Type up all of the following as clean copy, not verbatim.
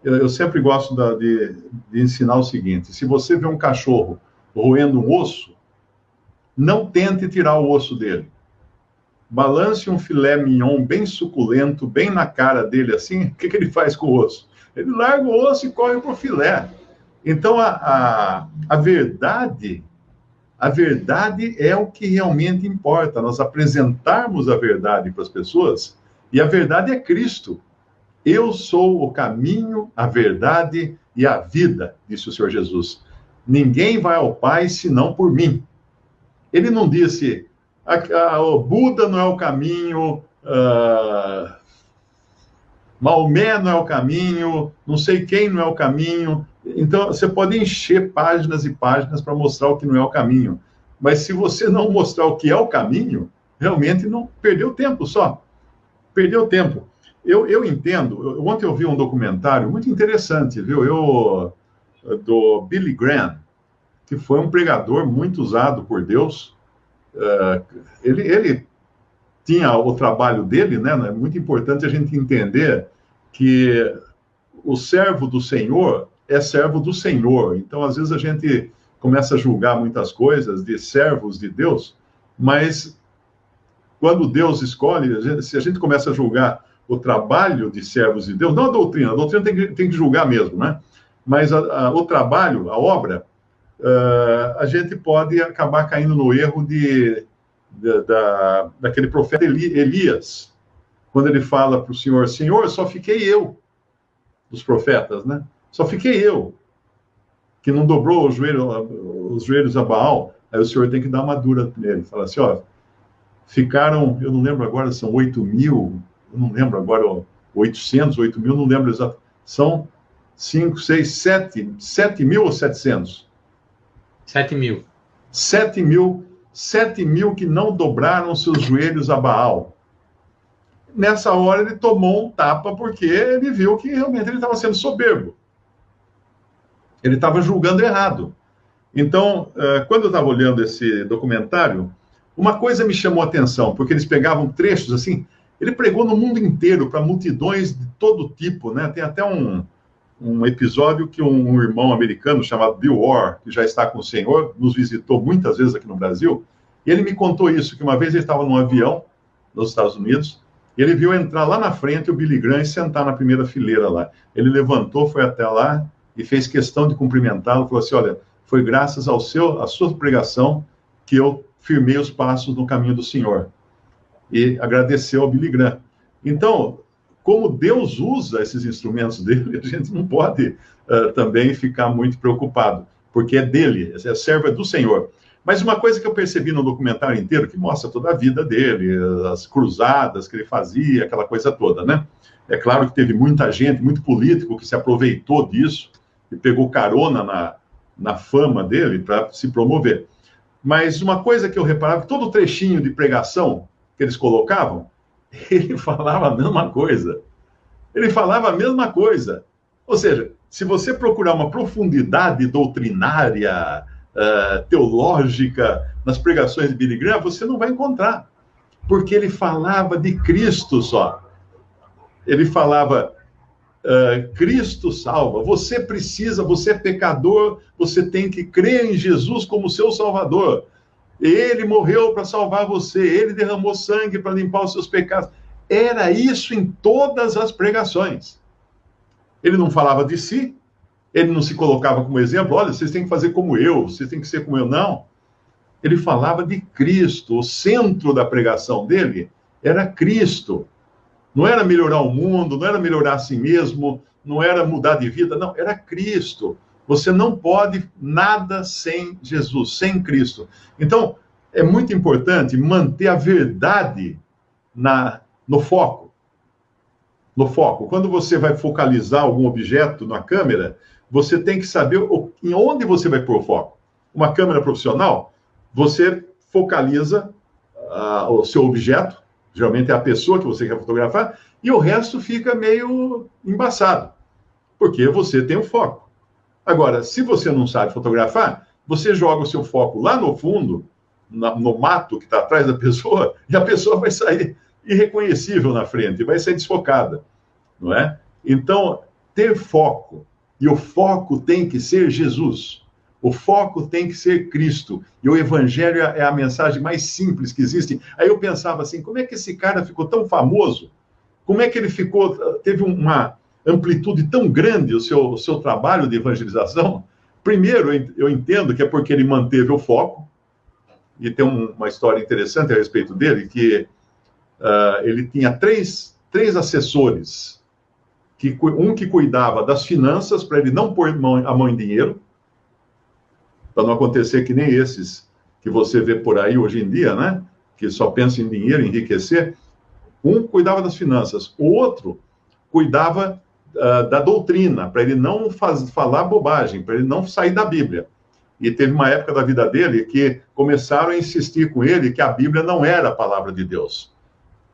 eu sempre gosto de ensinar o seguinte: se você vê um cachorro roendo um osso, não tente tirar o osso dele. Balance um filé mignon bem suculento, bem na cara dele assim, o que ele faz com o osso? Ele larga o osso e corre para o filé. Então, a verdade é o que realmente importa, nós apresentarmos a verdade para as pessoas, e a verdade é Cristo. Eu sou o caminho, a verdade e a vida, disse o Senhor Jesus. Ninguém vai ao Pai senão por mim. Ele não disse, o Buda não é o caminho, Maomé não é o caminho, não sei quem não é o caminho. Então, você pode encher páginas e páginas para mostrar o que não é o caminho. Mas se você não mostrar o que é o caminho, realmente não perdeu tempo só. Perdeu tempo. Eu entendo. Ontem eu vi um documentário muito interessante, viu? Do Billy Graham, que foi um pregador muito usado por Deus. Ele tinha o trabalho dele, né? É muito importante a gente entender que o servo do Senhor é servo do Senhor. Então, às vezes, a gente começa a julgar muitas coisas de servos de Deus, mas quando Deus escolhe, se a gente começa a julgar o trabalho de servos de Deus, não a doutrina tem que julgar mesmo, né? Mas o trabalho, a obra, a gente pode acabar caindo no erro daquele profeta Elias, quando ele fala para o Senhor, Senhor, só fiquei eu, dos profetas, né? Só fiquei eu, que não dobrou os joelhos a Baal. Aí o Senhor tem que dar uma dura nele, fala assim, ó, ficaram, eu não lembro agora, são 8 mil, eu não lembro agora, 800, 8 mil, não lembro exato, são 5, 6, 7 mil ou 700? 7 mil. 7 mil que não dobraram seus joelhos a Baal. Nessa hora ele tomou um tapa porque ele viu que realmente ele estava sendo soberbo. Ele estava julgando errado. Então, quando eu estava olhando esse documentário, uma coisa me chamou a atenção, porque eles pegavam trechos assim, ele pregou no mundo inteiro para multidões de todo tipo, né? Tem até um episódio que um irmão americano chamado Bill Orr, que já está com o Senhor, nos visitou muitas vezes aqui no Brasil, e ele me contou isso, que uma vez ele estava num avião nos Estados Unidos, e ele viu entrar lá na frente o Billy Graham e sentar na primeira fileira lá. Ele levantou, foi até lá e fez questão de cumprimentá-lo, falou assim, olha, foi graças à sua pregação que eu firmei os passos no caminho do Senhor. E agradeceu ao Billy Graham. Então, como Deus usa esses instrumentos dele, a gente não pode também ficar muito preocupado, porque é dele, é servo do Senhor. Mas uma coisa que eu percebi no documentário inteiro, que mostra toda a vida dele, as cruzadas que ele fazia, aquela coisa toda, né? É claro que teve muita gente, muito político que se aproveitou disso e pegou carona na fama dele para se promover. Mas uma coisa que eu reparava, que todo trechinho de pregação que eles colocavam, ele falava a mesma coisa. Ele falava a mesma coisa. Ou seja, se você procurar uma profundidade doutrinária, teológica nas pregações de Billy Graham, você não vai encontrar. Porque ele falava de Cristo só. Ele falava, Cristo salva. Você precisa, você é pecador, você tem que crer em Jesus como seu Salvador. Ele morreu para salvar você, ele derramou sangue para limpar os seus pecados. Era isso em todas as pregações. Ele não falava de si, ele não se colocava como exemplo, olha, vocês têm que fazer como eu, vocês têm que ser como eu, não. Ele falava de Cristo, o centro da pregação dele era Cristo. Não era melhorar o mundo, não era melhorar a si mesmo, não era mudar de vida, não, era Cristo. Você não pode nada sem Jesus, sem Cristo. Então, é muito importante manter a verdade no foco. No foco. Quando você vai focalizar algum objeto na câmera, você tem que saber em onde você vai pôr o foco. Uma câmera profissional, você focaliza o seu objeto, geralmente é a pessoa que você quer fotografar, e o resto fica meio embaçado, porque você tem o foco. Agora, se você não sabe fotografar, você joga o seu foco lá no fundo, no mato que está atrás da pessoa, e a pessoa vai sair irreconhecível na frente, vai ser desfocada, não é? Então, ter foco. E o foco tem que ser Jesus. O foco tem que ser Cristo. E o Evangelho é a mensagem mais simples que existe. Aí eu pensava assim, como é que esse cara ficou tão famoso? Como é que ele teve uma amplitude tão grande o seu trabalho de evangelização? Primeiro, eu entendo que é porque ele manteve o foco, e tem uma história interessante a respeito dele, que ele tinha três assessores, um que cuidava das finanças, para ele não pôr a mão em dinheiro, para não acontecer que nem esses que você vê por aí hoje em dia, né? Que só pensam em dinheiro, enriquecer. Um cuidava das finanças, o outro cuidava da doutrina, para ele não falar bobagem, para ele não sair da Bíblia. E teve uma época da vida dele que começaram a insistir com ele que a Bíblia não era a palavra de Deus,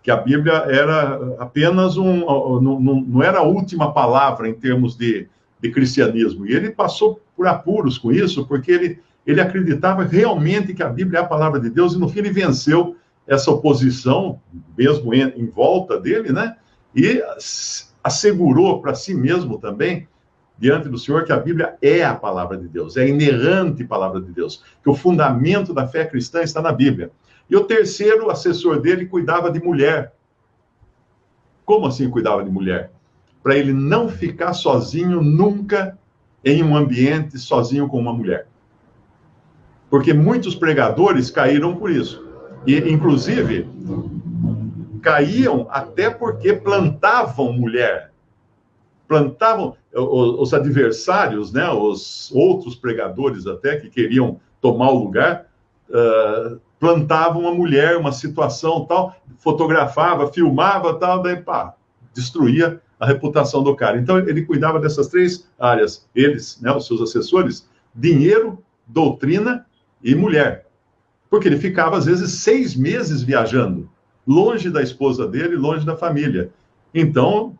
que a Bíblia era apenas não era a última palavra em termos de cristianismo. E ele passou por apuros com isso, porque ele acreditava realmente que a Bíblia é a palavra de Deus, e no fim ele venceu essa oposição, mesmo em volta dele, né? E assegurou para si mesmo também, diante do Senhor, que a Bíblia é a palavra de Deus, é a inerrante palavra de Deus, que o fundamento da fé cristã está na Bíblia. E o terceiro assessor dele cuidava de mulher. Como assim cuidava de mulher? Para ele não ficar sozinho nunca em um ambiente sozinho com uma mulher. Porque muitos pregadores caíram por isso. E, inclusive, caíam até porque plantavam mulher. Plantavam os adversários, né, os outros pregadores até que queriam tomar o lugar, plantavam uma mulher, uma situação tal, fotografava, filmava tal, daí destruía a reputação do cara. Então ele cuidava dessas três áreas, eles, né, os seus assessores: dinheiro, doutrina e mulher. Porque ele ficava, às vezes, 6 meses viajando, longe da esposa dele, longe da família. Então,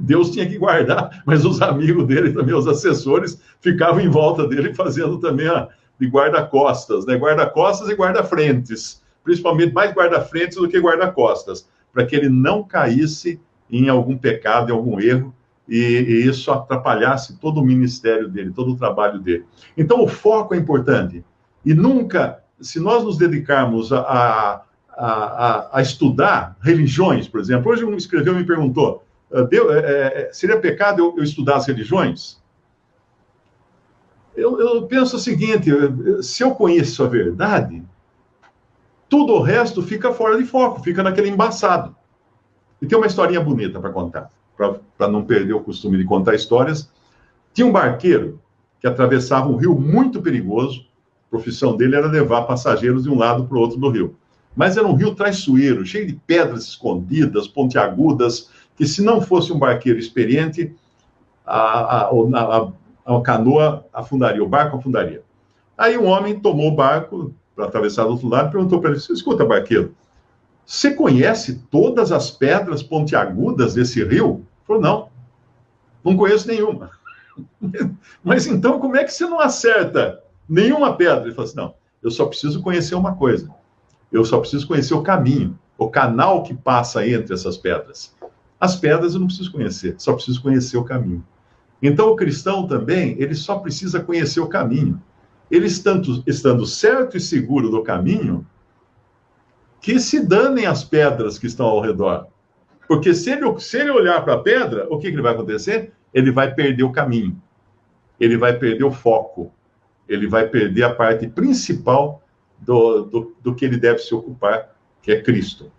Deus tinha que guardar, mas os amigos dele também, os assessores, ficavam em volta dele fazendo também de guarda-costas, né? Guarda-costas e guarda-frentes, principalmente mais guarda-frentes do que guarda-costas, para que ele não caísse em algum pecado, em algum erro, e isso atrapalhasse todo o ministério dele, todo o trabalho dele. Então, o foco é importante. E nunca, se nós nos dedicarmos a estudar religiões, por exemplo, hoje um escreveu e me perguntou, seria pecado eu estudar as religiões? Eu penso o seguinte, se eu conheço a verdade, tudo o resto fica fora de foco, fica naquele embaçado. E tem uma historinha bonita para contar, para não perder o costume de contar histórias. Tinha um barqueiro que atravessava um rio muito perigoso, a profissão dele era levar passageiros de um lado para o outro do rio. Mas era um rio traiçoeiro, cheio de pedras escondidas, pontiagudas, que se não fosse um barqueiro experiente, a canoa afundaria, o barco afundaria. Aí um homem tomou o barco para atravessar do outro lado e perguntou para ele: escuta, barqueiro, você conhece todas as pedras pontiagudas desse rio? Ele falou: não conheço nenhuma. Mas então como é que você não acerta nenhuma pedra? Ele falou assim: não, eu só preciso conhecer uma coisa. Eu só preciso conhecer o caminho, o canal que passa entre essas pedras. As pedras eu não preciso conhecer, só preciso conhecer o caminho. Então o cristão também, ele só precisa conhecer o caminho. Ele estando certo e seguro do caminho, que se danem as pedras que estão ao redor. Porque se ele olhar para a pedra, o que ele vai acontecer? Ele vai perder o caminho. Ele vai perder o foco. Ele vai perder a parte principal do que ele deve se ocupar, que é Cristo.